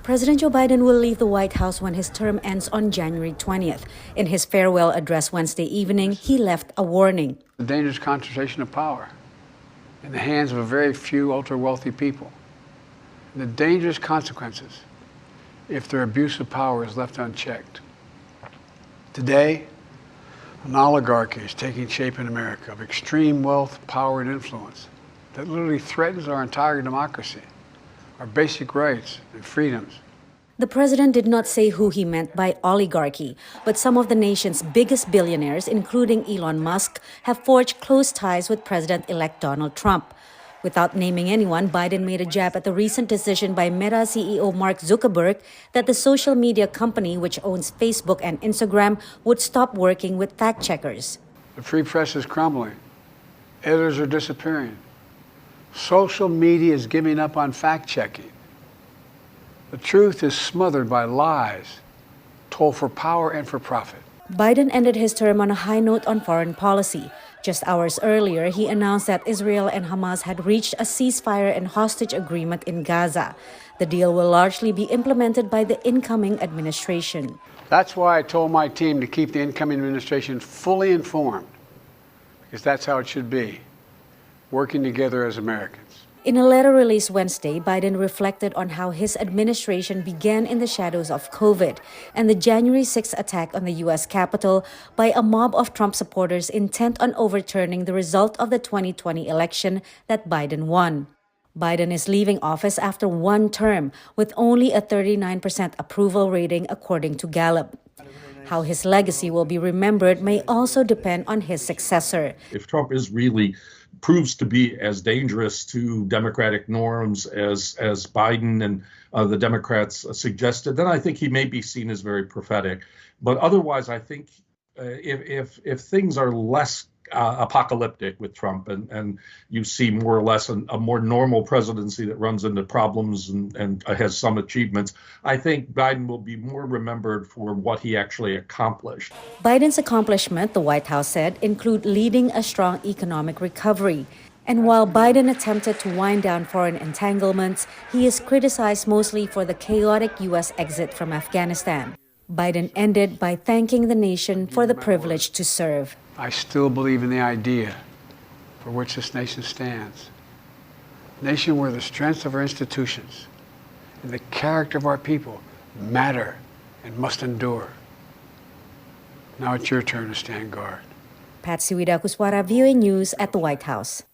President Joe Biden will leave the White House when his term ends on January 20th. In his farewell address Wednesday evening, he left a warning. The dangerous concentration of power in the hands of a very few ultra-wealthy people. And the dangerous consequences if their abuse of power is left unchecked. Today, an oligarchy is taking shape in America of extreme wealth, power, and influence that literally threatens our entire democracy, our basic rights and freedoms. The president did not say who he meant by oligarchy, but some of the nation's biggest billionaires, including Elon Musk, have forged close ties with President-elect Donald Trump. Without naming anyone, Biden made a jab at the recent decision by Meta CEO Mark Zuckerberg that the social media company, which owns Facebook and Instagram, would stop working with fact-checkers. The free press is crumbling. Editors are disappearing. Social media is giving up on fact-checking. The truth is smothered by lies, told for power and for profit. Biden ended his term on a high note on foreign policy. Just hours earlier, he announced that Israel and Hamas had reached a ceasefire and hostage agreement in Gaza. The deal will largely be implemented by the incoming administration. That's why I told my team to keep the incoming administration fully informed, because that's how it should be, working together as Americans. In a letter released Wednesday, Biden reflected on how his administration began in the shadows of COVID and the January 6th attack on the U.S. Capitol by a mob of Trump supporters intent on overturning the result of the 2020 election that Biden won. Biden is leaving office after one term with only a 39% approval rating, according to Gallup. How his legacy will be remembered may also depend on his successor. If Trump is really proves to be as dangerous to democratic norms as Biden and the Democrats suggested, then I think he may be seen as very prophetic. But otherwise, I think if things are less apocalyptic with Trump and you see more or less a more normal presidency that runs into problems and has some achievements, I think Biden will be more remembered for what he actually accomplished. Biden's accomplishment, the White House said, include leading a strong economic recovery. And while Biden attempted to wind down foreign entanglements, he is criticized mostly for the chaotic U.S. exit from Afghanistan. Biden ended by thanking the nation for the privilege to serve. I still believe in the idea for which this nation stands. A nation where the strength of our institutions and the character of our people matter and must endure. Now it's your turn to stand guard. Patsy, Widakuswara, VOA News at the White House.